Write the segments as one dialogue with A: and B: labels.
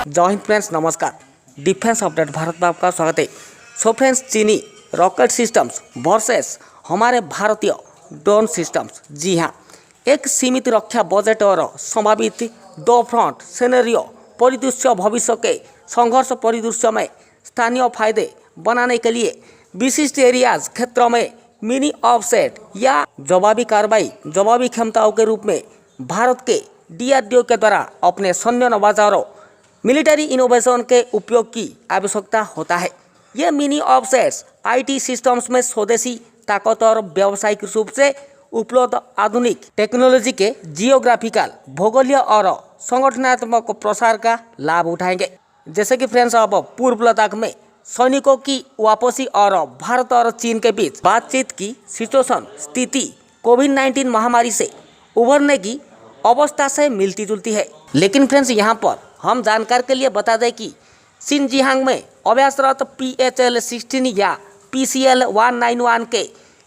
A: जय हिंद फ्रेंड्स, नमस्कार। Defence update Bharat में आपका स्वागत है। सो फ्रेंड्स, चीनी रॉकेट सिस्टम्स वर्सेस हमारे भारतीय ड्रोन सिस्टम्स। जी हाँ, एक सीमित रक्षा बजट और संभावित दो फ्रंट सिनेरियो परिदृश्य भविष्य के संघर्ष परिदृश्य में स्थानीय फायदे बनाने के लिए विशिष्ट एरियाज क्षेत्रों में मिनी ऑफसेट या जवाबी कार्रवाई जवाबी क्षमताओं के रूप में भारत के DRDO के द्वारा अपने सैन्य नवाचारों मिलिट्री इनोवेशन के उपयोग की आवश्यकता होता है। ये मिनी ऑफसेट्स IT सिस्टम्स में स्वदेशी ताकत और व्यावसायिक रूप से उपलब्ध आधुनिक टेक्नोलॉजी के जियोग्राफिकल भौगोलिक और संगठनात्मक प्रसार का लाभ उठाएंगे। जैसे कि फ्रेंड्स, अब पूर्व लद्दाख में सैनिकों की वापसी और भारत और चीन के बीच बातचीत की सिचुएशन स्थिति कोविड-19 महामारी से उभरने की अवस्था से मिलती जुलती है। लेकिन फ्रेंड्स, यहाँ पर हम जानकार के लिए बता दें कि शिनजियांग में अभ्यासरत PHL-16 या PCL-191 के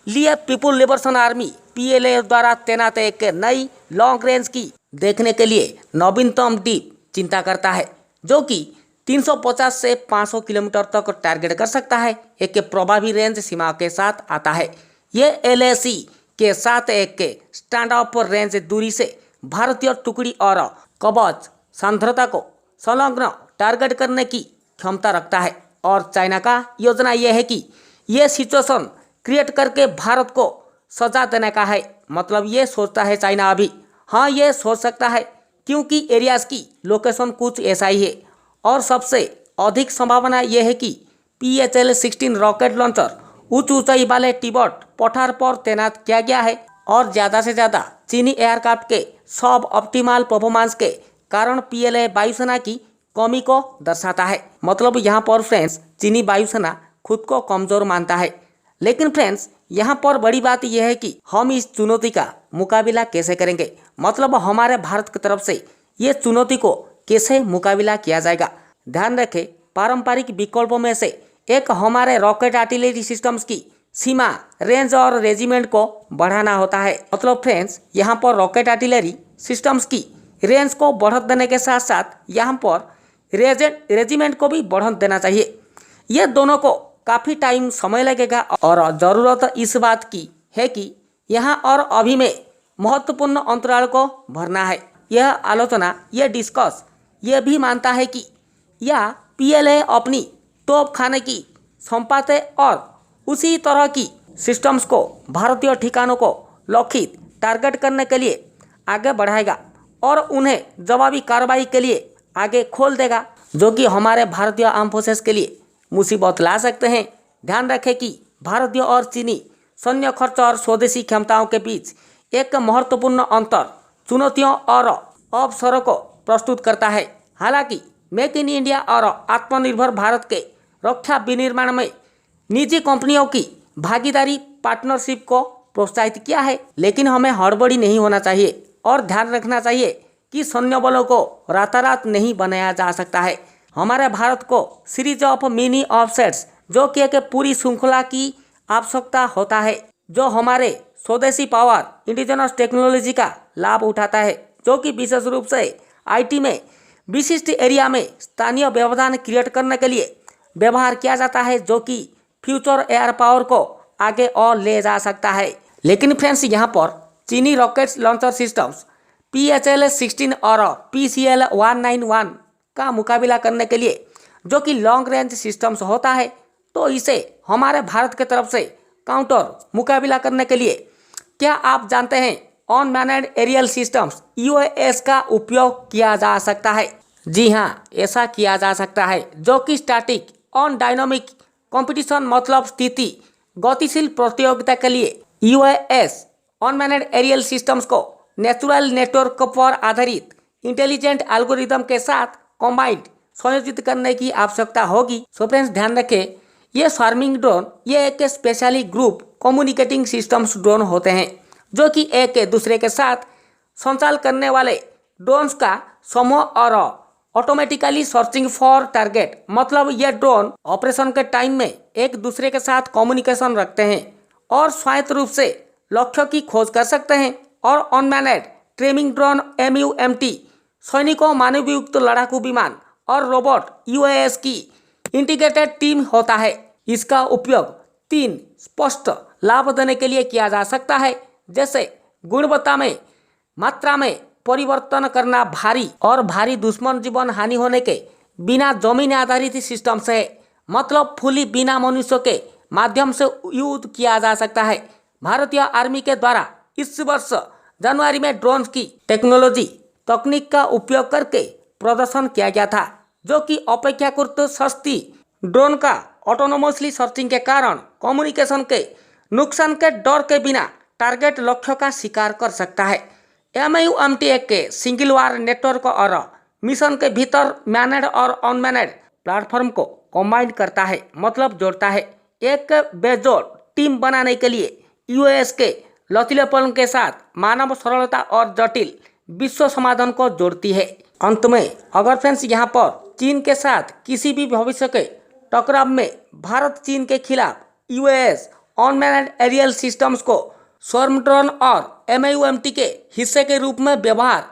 A: लिए पीपुल लिबरेशन आर्मी PLA द्वारा तैनात एक नई लॉन्ग रेंज की देखने के लिए नवीनतम डीप चिंता करता है, जो कि 350 से 500 किलोमीटर तक टारगेट कर सकता है। एक प्रभावी रेंज सीमा के साथ आता है। ये LAC के साथ एक स्टैंड ऑफ रेंज दूरी से भारतीय टुकड़ी और कवच सांद्रता को संलग्न टारगेट करने की क्षमता रखता है। और चाइना का योजना यह है कि ये सिचुएशन क्रिएट करके भारत को सजा देने का है। मतलब ये सोचता है चाइना अभी, हाँ ये सोच सकता है, क्योंकि एरियाज की लोकेशन कुछ ऐसा ही है। और सबसे अधिक संभावना यह है कि PHL-16 रॉकेट लॉन्चर उच्च ऊंचाई वाले तिब्बत पठार पर तैनात किया गया है और ज़्यादा से ज़्यादा चीनी एयरक्राफ्ट के सब ऑप्टिमल परफॉर्मेंस के कारण PLA वायुसेना की कमी को दर्शाता है। मतलब यहाँ पर फ्रेंड्स, चीनी वायुसेना खुद को कमज़ोर मानता है। लेकिन फ्रेंड्स, यहाँ पर बड़ी बात यह है कि हम इस चुनौती का मुकाबला कैसे करेंगे। मतलब हमारे भारत की तरफ से ये चुनौती को कैसे मुकाबला किया जाएगा। ध्यान रखें, पारंपरिक विकल्पों में से एक हमारे रॉकेट आर्टिलरी सिस्टम्स की सीमा रेंज और रेजिमेंट को बढ़ाना होता है। मतलब फ्रेंड्स, यहाँ पर रॉकेट आर्टिलरी सिस्टम्स की रेंज को बढ़त देने के साथ साथ यहाँ पर रेजिमेंट को भी बढ़त देना चाहिए। ये दोनों को काफ़ी टाइम समय लगेगा और ज़रूरत इस बात की है कि यहाँ और अभी में महत्वपूर्ण अंतराल को भरना है। यह आलोचना डिस्कस ये भी मानता है कि यह PLA अपनी तोप खाने की संपाते और उसी तरह की सिस्टम्स को भारतीय ठिकानों को लक्षित टारगेट करने के लिए आगे बढ़ाएगा और उन्हें जवाबी कार्रवाई के लिए आगे खोल देगा, जो कि हमारे भारतीय आर्म फोर्सेस के लिए मुसीबत ला सकते हैं। ध्यान रखें कि भारतीय और चीनी सैन्य खर्च और स्वदेशी क्षमताओं के बीच एक महत्वपूर्ण अंतर चुनौतियों और अवसरों को प्रस्तुत करता है। हालांकि मेक इन इंडिया और आत्मनिर्भर भारत के रक्षा विनिर्माण में निजी कंपनियों की भागीदारी पार्टनरशिप को प्रोत्साहित किया है, लेकिन हमें हड़बड़ी नहीं होना चाहिए और ध्यान रखना चाहिए कि सैन्य बलों को रातारात नहीं बनाया जा सकता है। हमारे भारत को सीरीज ऑफ मिनी ऑफसेट्स, जो कि एक पूरी श्रृंखला की आवश्यकता होता है, जो हमारे स्वदेशी पावर इंडिजिनस टेक्नोलॉजी का लाभ उठाता है, जो कि विशेष रूप से IT में विशिष्ट एरिया में स्थानीय व्यवधान क्रिएट करने के लिए व्यवहार किया जाता है, जो कि फ्यूचर एयर पावर को आगे और ले जा सकता है। लेकिन फ्रेंड्स, यहाँ पर चीनी रॉकेट लॉन्चर सिस्टम्स PHL-16 और PCL-191 का मुकाबला करने के लिए, जो कि लॉन्ग रेंज सिस्टम्स होता है, तो इसे हमारे भारत के तरफ से काउंटर मुकाबला करने के लिए क्या आप जानते हैं अनमैन्ड एरियल सिस्टम्स UAS का उपयोग किया जा सकता है। जी हाँ, ऐसा किया जा सकता है, जो कि स्टैटिक ऑन डायनामिक कंपटीशन मतलब स्थिति गतिशील प्रतियोगिता के लिए UAS अनमैन्ड एरियल सिस्टम्स को नेचुरल नेटवर्क पर आधारित इंटेलिजेंट एल्गोरिदम के साथ कंबाइंड संयोजित करने की आवश्यकता होगी। सो फ्रेंड्स, ध्यान रखें, ये स्वार्मिंग ड्रोन ये एक specially group communicating systems drone होते हैं, जो कि एक दूसरे के साथ संचार करने वाले ड्रोन्स का समूह और ऑटोमेटिकली सर्चिंग फॉर टारगेट। मतलब ये ड्रोन ऑपरेशन के टाइम में एक दूसरे के साथ कम्युनिकेशन रखते हैं और स्वायत्त रूप से लक्ष्य की खोज कर सकते हैं। और अनमैन्ड ट्रेनिंग ड्रोन MUMT सैनिकों, मानवयुक्त लड़ाकू विमान और रोबोट यूएस की इंटीग्रेटेड टीम होता है। इसका उपयोग 3 स्पष्ट लाभ देने के लिए किया जा सकता है, जैसे गुणवत्ता में, मात्रा में परिवर्तन करना, भारी दुश्मन जीवन हानि होने के बिना जमीन आधारित सिस्टम से, मतलब फुली बिना मनुष्य के माध्यम से युद्ध किया जा सकता है। भारतीय आर्मी के द्वारा इस वर्ष जनवरी में ड्रोन की तकनीक का उपयोग करके प्रदर्शन किया गया था, जो कि अपेक्षाकृत सस्ती ड्रोन का ऑटोनोमसली सर्चिंग के कारण कम्युनिकेशन के नुकसान के डर के बिना टारगेट लक्ष्य का शिकार कर सकता है। MUMTAC के सिंगल वार नेटवर्क और मिशन के भीतर मैनेड और अनमैनेड प्लेटफॉर्म को कंबाइन करता है, मतलब जोड़ता है। एक बेजोड़ टीम बनाने के लिए यूएस के लचीलेपन के साथ मानव सरलता और जटिल विश्व समाधान को जोड़ती है। अंत में अगर फ्रेंड्स यहाँ पर चीन के साथ किसी भी भविष्य के टकराव में भारत चीन के खिलाफ यूएस अनमैनेड एरियल सिस्टम्स को स्वर्म ड्रोन और MUMT के हिस्से के रूप में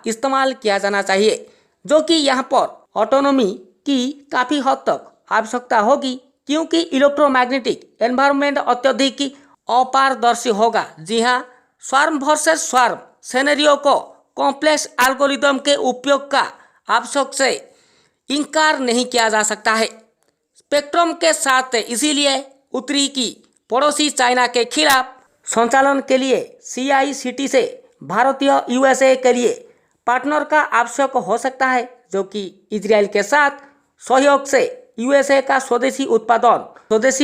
A: इस्तेमाल किया जाना चाहिए, जो कि यहाँ पर ऑटोनोमी की काफ़ी हद तक आवश्यकता होगी, क्योंकि इलेक्ट्रोमैग्नेटिक एनवायरनमेंट अत्यधिक अपारदर्शी होगा। जी हाँ, स्वार्म वर्सेस स्वार्म सिनेरियो को कॉम्प्लेक्स एल्गोरिदम के उपयोग का आवश्यक से इनकार नहीं किया जा सकता है। स्पेक्ट्रम के साथ इसीलिए उत्तरी की पड़ोसी चाइना के खिलाफ संचालन के लिए CICT से भारतीय USA के लिए पार्टनर का आवश्यक हो सकता है, जो कि इजराइल के साथ सहयोग से USA का स्वदेशी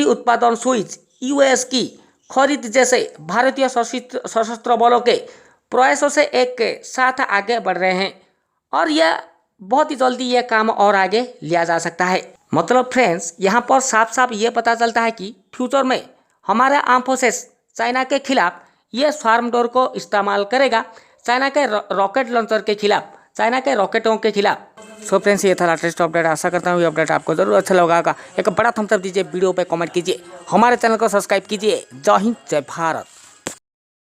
A: उत्पादन स्विच US की खरीद जैसे भारतीय सशस्त्र बलों के प्रयासों से एक के साथ आगे बढ़ रहे हैं, और यह बहुत ही जल्दी यह काम और आगे लिया जा सकता है। मतलब फ्रेंड्स, यहाँ पर साफ साफ ये पता चलता है कि फ्यूचर में हमारे आर्म फोर्सेस चाइना के खिलाफ ये स्वार्म ड्रोन को इस्तेमाल करेगा, चाइना के रॉकेट लॉन्चर के खिलाफ, चाइना के रॉकेटों के खिलाफ। सो फ्रेंड्स, ये था लेटेस्ट अपडेट। आशा करता हूँ ये अपडेट आपको जरूर अच्छा लगा। एक बड़ा थम्स अप दीजिए, वीडियो पे कमेंट कीजिए, हमारे चैनल को सब्सक्राइब कीजिए। जय हिंद, जय भारत।